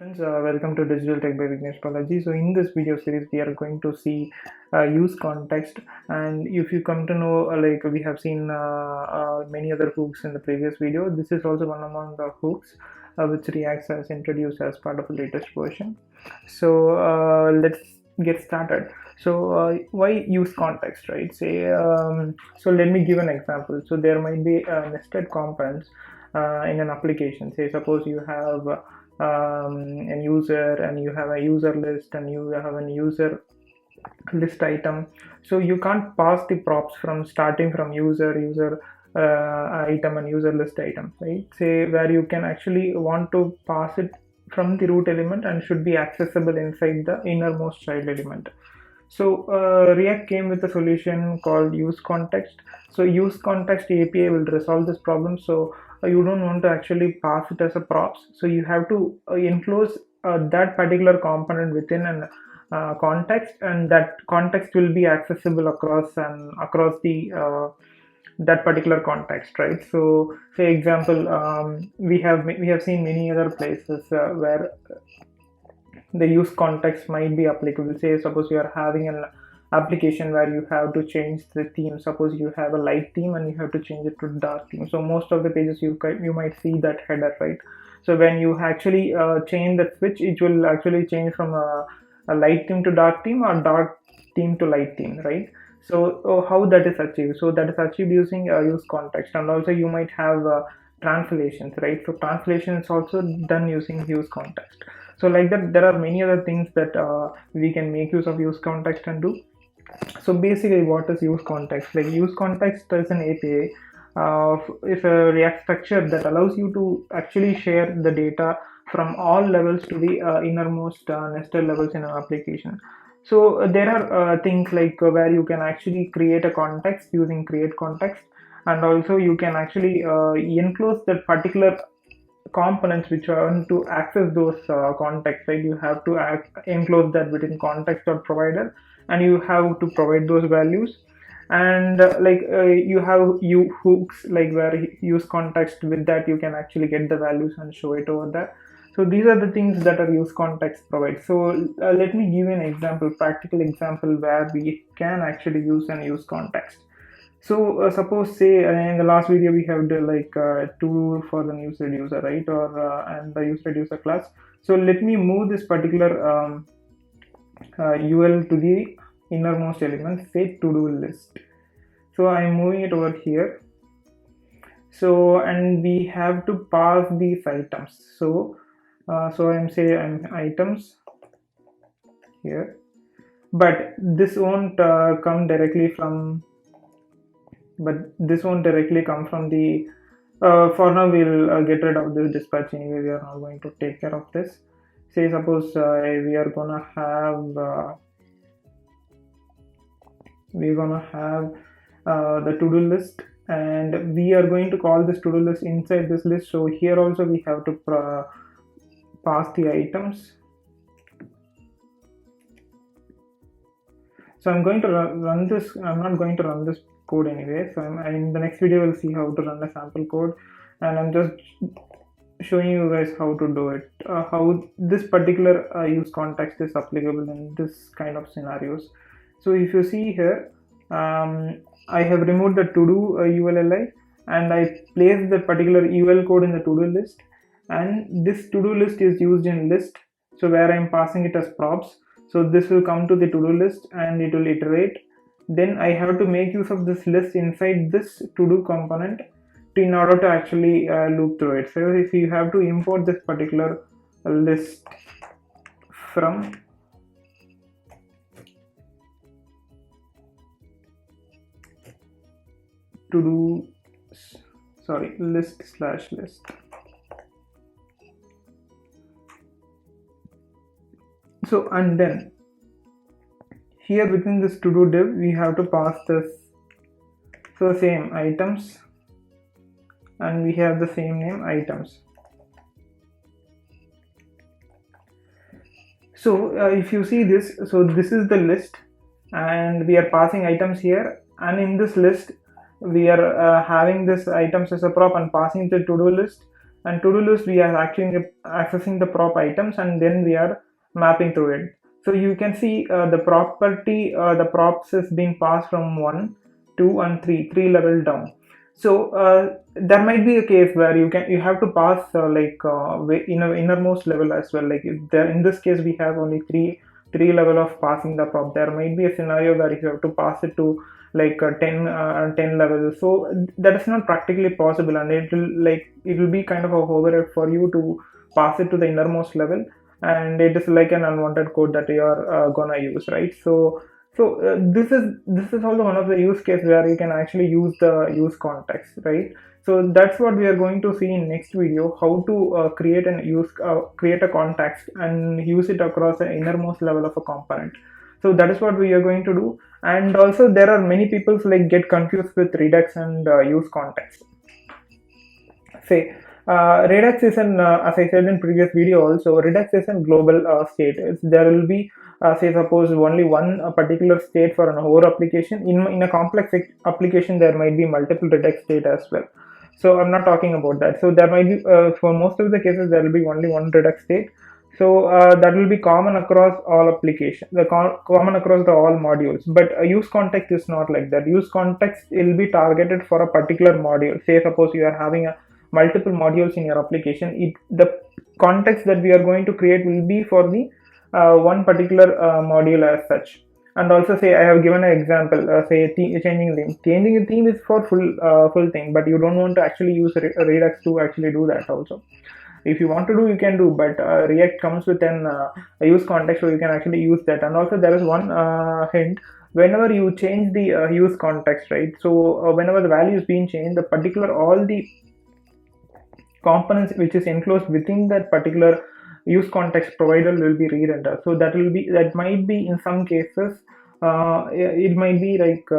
Friends, welcome to Digital Tech by Vignesh Balaji. So in this video series, we are going to see use context, and if you come to know, like we have seen many other hooks in the previous video, this is also one among the hooks which React has introduced as part of the latest version. So let's get started. So why use context, right? So let me give an example. So there might be nested components in an application. Say suppose you have an user and you have a user list and you have a user list item, so you can't pass the props from starting from user item and user list item, right? Say where you can actually want to pass it from the root element and should be accessible inside the innermost child element. So React came with a solution called use context. So use context API will resolve this problem. So you don't want to actually pass it as a props. So you have to enclose that particular component within an context, and that context will be accessible across the that particular context, right? So say example, we have seen many other places where the use context might be applicable. Say suppose you are having an application where you have to change the theme. Suppose you have a light theme and you have to change it to dark theme. So most of the pages you might see that header, right? So when you actually change the switch, it will actually change from a light theme to dark theme or dark theme to light theme, right? So how that is achieved? So that is achieved using use context. And also you might have translations, right? So translation is also done using use context. So like that, there are many other things that we can make use of use context and do. So basically, what is use context? Like use context is an API. It's a React structure that allows you to actually share the data from all levels to the innermost nested levels in an application. So there are things like where you can actually create a context using create context, and also you can actually enclose that particular components which want to access those contexts, right? You have to enclose that within context.provider, and you have to provide those values. And you have hooks, like where use context, with that you can actually get the values and show it over there. So these are the things that our use context provides. So let me give you an example, practical example, where we can actually use and use context. So suppose, say in the last video we have done like tool for the use reducer, right? Or and the use reducer class. So let me move this particular UL to the innermost element, say to do list. So I'm moving it over here. So and we have to pass these items. So I'm items here, but this won't come directly from. But this won't directly come from the for now we'll get rid of this dispatch anyway. We are not going to take care of this. Say suppose we are gonna have the to-do list, and we are going to call this to-do list inside this list. So here also we have to pass the items. So I'm going to run this. I'm not going to run this code anyway. So in the next video we'll see how to run the sample code, and I'm just showing you guys how to do it, how this particular use context is applicable in this kind of scenarios. So if you see here, I have removed the to-do ULLI, and I placed the particular UL code in the to-do list, and this to-do list is used in list, so where I'm passing it as props. So this will come to the to-do list and it will iterate. Then I have to make use of this list inside this to-do component in order to actually loop through it. So if you have to import this particular list from list/list. So and then here within this to do div we have to pass this. So same items, and we have the same name items. So if you see this, so this is the list, and we are passing items here, and in this list we are having this items as a prop and passing the to-do list, and to-do list we are actually accessing the prop items and then we are mapping through it. So you can see the property, the props is being passed from 1, 2 and 3 level down. So there might be a case where you have to pass innermost level as well. Like if there, in this case we have only three level of passing the prop. There might be a scenario where if you have to pass it to like 10 level, so that is not practically possible, and it will be kind of a overhead for you to pass it to the innermost level, and it is like an unwanted code that you are gonna use, right? So this is also one of the use case where you can actually use the use context, right? So that's what we are going to see in next video, how to create a context and use it across the innermost level of a component. So that is what we are going to do. And also there are many people like get confused with Redux and use context. Say Redux is an as I said in previous video also, Redux is a global state. There will be say suppose only one particular state for an whole application. In a complex application there might be multiple Redux state as well. So I'm not talking about that. So there might be for most of the cases there will be only one Redux state. So that will be common across all applications, common across the all modules. But use context is not like that. Use context will be targeted for a particular module. Say suppose you are having a multiple modules in your application. The context that we are going to create will be for the one particular module as such. And also say I have given an example, say changing theme. Changing a theme is for full thing, but you don't want to actually use Redux to actually do that also. If you want to do, you can do, but React comes with an use context, so you can actually use that. And also there is one hint: whenever you change the use context, right? So whenever the value is being changed, the particular all the components which is enclosed within that particular use context provider will be re-rendered. So that might be in some cases it might be like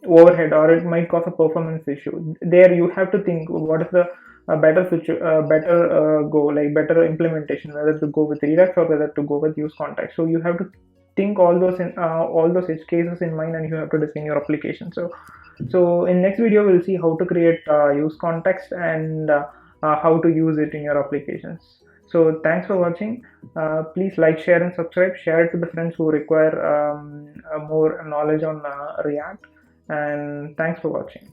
overhead, or it might cause a performance issue. There you have to think what is the better implementation, whether to go with Redux or whether to go with use context. So you have to think all those edge cases in mind, and you have to design your application. So in next video we'll see how to create use context and how to use it in your applications. So thanks for watching. Please like, share and subscribe. Share it to the friends who require more knowledge on React, and thanks for watching.